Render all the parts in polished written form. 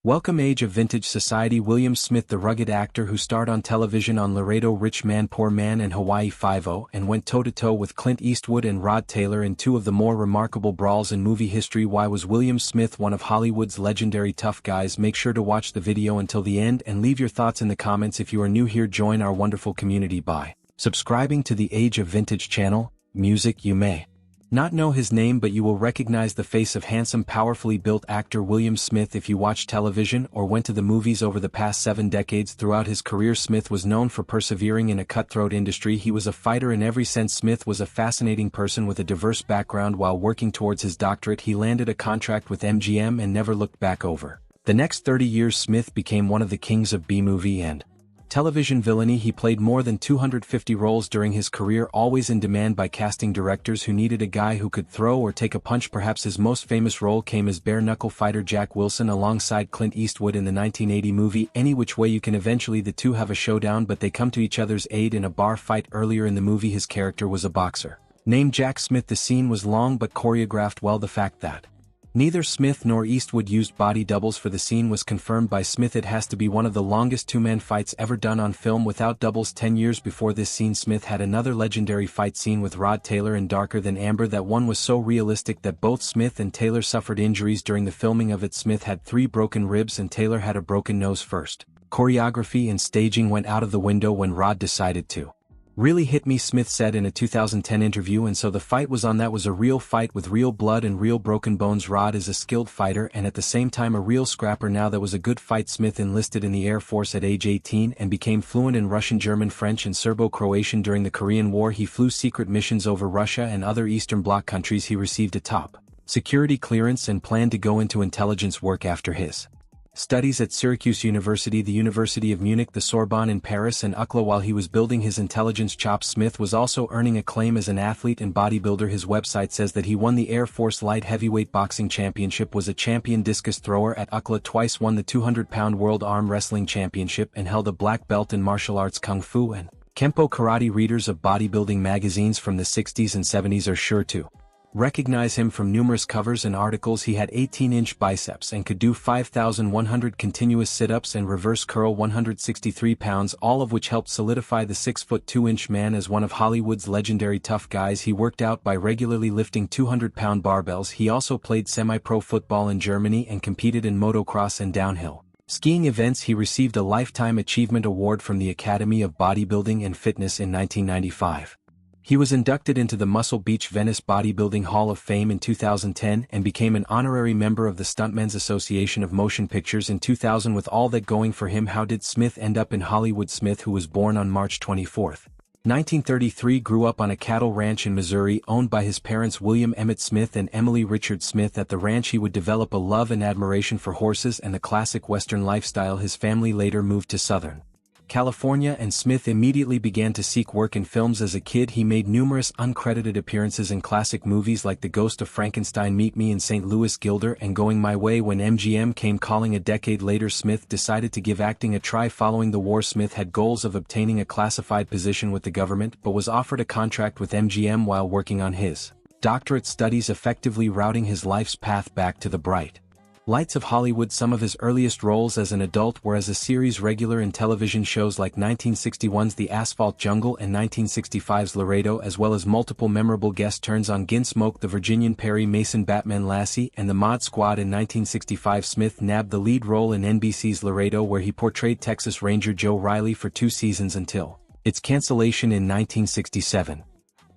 Welcome Age of Vintage Society. William Smith, the rugged actor who starred on television on Laredo Rich Man Poor Man and Hawaii Five-0 and went toe-to-toe with Clint Eastwood and Rod Taylor in two of the more remarkable brawls in movie history. Why was William Smith one of Hollywood's legendary tough guys? Make sure to watch the video until the end and leave your thoughts in the comments. If you are new here, join our wonderful community by subscribing to the Age of Vintage channel. Music. You may not know his name, but you will recognize the face of handsome, powerfully built actor William Smith if you watch television or went to the movies over the past 7 decades. Throughout his career, Smith was known for persevering in a cutthroat industry. He was a fighter in every sense. Smith was a fascinating person with a diverse background. While working towards his doctorate, he landed a contract with MGM and never looked back. Over the next 30 years, Smith became one of the kings of B-movie and television villainy. He played more than 250 roles during his career, always in demand by casting directors who needed a guy who could throw or take a punch. Perhaps his most famous role came as bare-knuckle fighter Jack Wilson alongside Clint Eastwood in the 1980 movie Any Which Way You Can. Eventually the two have a showdown, but they come to each other's aid in a bar fight. Earlier in the movie, his character was a boxer named Jack Smith. The scene was long but choreographed well. The fact that neither Smith nor Eastwood used body doubles for the scene was confirmed by Smith. It has to be one of the longest two-man fights ever done on film without doubles. 10 years before this scene, Smith had another legendary fight scene with Rod Taylor in Darker Than Amber. That one was so realistic that both Smith and Taylor suffered injuries during the filming of it. Smith had 3 broken ribs and Taylor had a broken nose. First choreography and staging went out of the window when Rod decided to really hit me, Smith said in a 2010 interview, and so the fight was on. That was a real fight with real blood and real broken bones. Rod is a skilled fighter and at the same time a real scrapper. Now that was a good fight. Smith enlisted in the Air Force at age 18 and became fluent in Russian, German, French and Serbo-Croatian. During the Korean War, he flew secret missions over Russia and other Eastern Bloc countries. He received a top security clearance and planned to go into intelligence work after his studies at Syracuse University, the University of Munich, the Sorbonne in Paris and UCLA. While he was building his intelligence chops, Smith was also earning acclaim as an athlete and bodybuilder. His website says that he won the Air Force Light Heavyweight Boxing Championship, was a champion discus thrower at UCLA twice, won the 200-pound World Arm Wrestling Championship and held a black belt in martial arts, Kung Fu and Kempo karate. Readers of bodybuilding magazines from the 60s and 70s are sure to recognize him from numerous covers and articles. He had 18-inch biceps and could do 5,100 continuous sit-ups and reverse curl 163 pounds, all of which helped solidify the 6'2" man as one of Hollywood's legendary tough guys. He worked out by regularly lifting 200-pound barbells. He also played semi-pro football in Germany and competed in motocross and downhill skiing events. He received a Lifetime Achievement Award from the Academy of Bodybuilding and Fitness in 1995. He was inducted into the Muscle Beach Venice Bodybuilding Hall of Fame in 2010 and became an honorary member of the Stuntmen's Association of Motion Pictures in 2000. With all that going for him, how did Smith end up in Hollywood? Smith, who was born on March 24, 1933, grew up on a cattle ranch in Missouri owned by his parents William Emmett Smith and Emily Richard Smith. At the ranch he would develop a love and admiration for horses and the classic Western lifestyle. His family later moved to Southern California and Smith immediately began to seek work in films. As a kid, he made numerous uncredited appearances in classic movies like The Ghost of Frankenstein, Meet Me in St. Louis, Gilder and Going My Way. When MGM came calling a decade later, Smith decided to give acting a try. Following the war, Smith had goals of obtaining a classified position with the government but was offered a contract with MGM while working on his doctorate studies, effectively routing his life's path back to the bright lights of Hollywood. Some of his earliest roles as an adult were as a series regular in television shows like 1961's The Asphalt Jungle and 1965's Laredo, as well as multiple memorable guest turns on Gunsmoke, The Virginian Perry Mason, Batman Lassie and The Mod Squad. In 1965, Smith nabbed the lead role in NBC's Laredo, where he portrayed Texas Ranger Joe Riley for 2 seasons until its cancellation in 1967.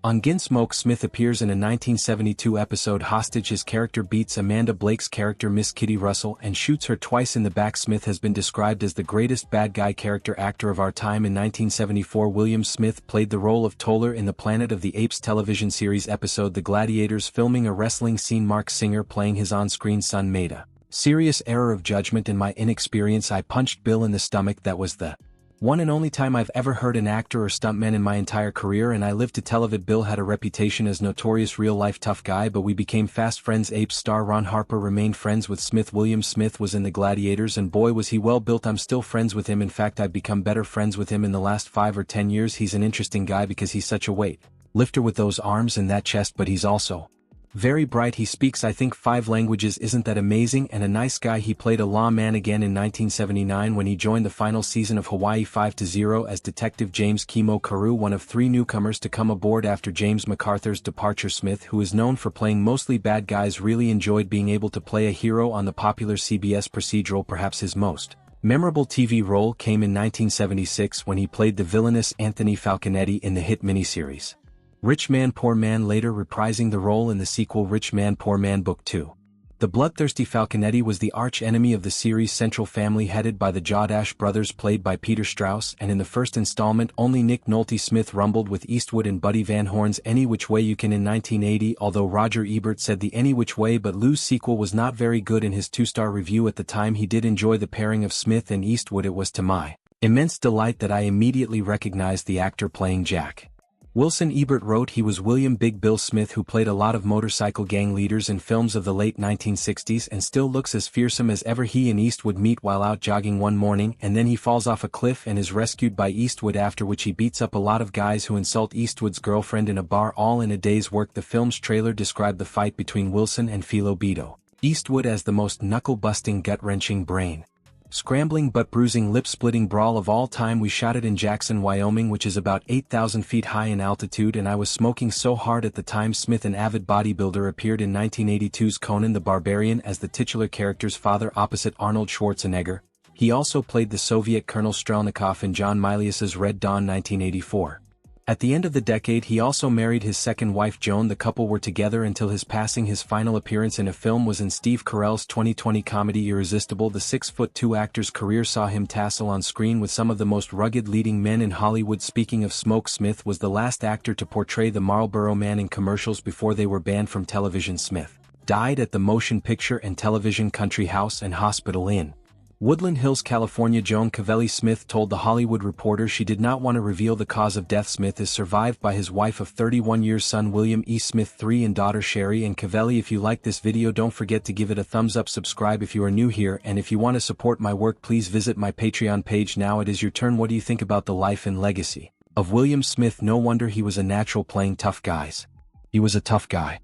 On Gunsmoke, Smith appears in a 1972 episode Hostage. His character beats Amanda Blake's character Miss Kitty Russell and shoots her twice in the back. Smith has been described as the greatest bad guy character actor of our time. In 1974, William Smith played the role of Toller in the Planet of the Apes television series episode The Gladiators, filming a wrestling scene. Mark Singer playing his on-screen son made a serious error of judgment. In my inexperience, I punched Bill in the stomach. That was the one and only time I've ever heard an actor or stuntman in my entire career, and I lived to tell of it. Bill had a reputation as notorious real-life tough guy, but we became fast friends. Apes star Ron Harper remained friends with Smith. William Smith was in The Gladiators, and boy was he well built. I'm still friends with him. In fact, I've become better friends with him in the last 5 or 10 years. He's an interesting guy because he's such a weight lifter with those arms and that chest, but he's also Very bright, he speaks I think 5 languages, isn't that amazing, and a nice guy. He played a lawman again in 1979 when he joined the final season of Hawaii 5-0 as Detective James Kimo Karu, one of 3 newcomers to come aboard after James MacArthur's departure. Smith, who is known for playing mostly bad guys, really enjoyed being able to play a hero on the popular CBS procedural. Perhaps his most memorable TV role came in 1976 when he played the villainous Anthony Falconetti in the hit miniseries Rich Man Poor Man, later reprising the role in the sequel Rich Man Poor Man Book 2. The bloodthirsty Falconetti was the arch-enemy of the series' central family headed by the Jawdash brothers played by Peter Strauss, and in the first installment only Nick Nolte. Smith rumbled with Eastwood and Buddy Van Horn's Any Which Way You Can in 1980, although Roger Ebert said the Any Which Way But Lose sequel was not very good in his 2-star review at the time. He did enjoy the pairing of Smith and Eastwood. It was to my immense delight that I immediately recognized the actor playing Jack Wilson. Ebert wrote he was William Big Bill Smith, who played a lot of motorcycle gang leaders in films of the late 1960s and still looks as fearsome as ever. He and Eastwood meet while out jogging one morning, and then he falls off a cliff and is rescued by Eastwood, after which he beats up a lot of guys who insult Eastwood's girlfriend in a bar, all in a day's work. The film's trailer described the fight between Wilson and Philo Beto Eastwood as the most knuckle-busting, gut-wrenching, brain-scrambling but bruising, lip-splitting brawl of all time. We shot it in Jackson, Wyoming, which is about 8,000 feet high in altitude, and I was smoking so hard at the time. Smith, an avid bodybuilder, appeared in 1982's Conan the Barbarian as the titular character's father opposite Arnold Schwarzenegger. He also played the Soviet Colonel Strelnikov in John Milius's Red Dawn 1984. At the end of the decade he also married his second wife Joan. The couple were together until his passing. His final appearance in a film was in Steve Carell's 2020 comedy Irresistible. The 6'2" actor's career saw him tassel on screen with some of the most rugged leading men in Hollywood. Speaking of smoke, Smith was the last actor to portray the Marlboro Man in commercials before they were banned from television. Smith died at the Motion Picture and Television Country House and Hospital in Woodland Hills, California. Joan Cavelli Smith told The Hollywood Reporter she did not want to reveal the cause of death. Smith is survived by his wife of 31 years, son William E. Smith III, and daughter Sherry and Cavelli. If you like this video, don't forget to give it a thumbs up, subscribe if you are new here, and if you want to support my work, please visit my Patreon page. Now it is your turn. What do you think about the life and legacy of William Smith? No wonder he was a natural playing tough guys. He was a tough guy.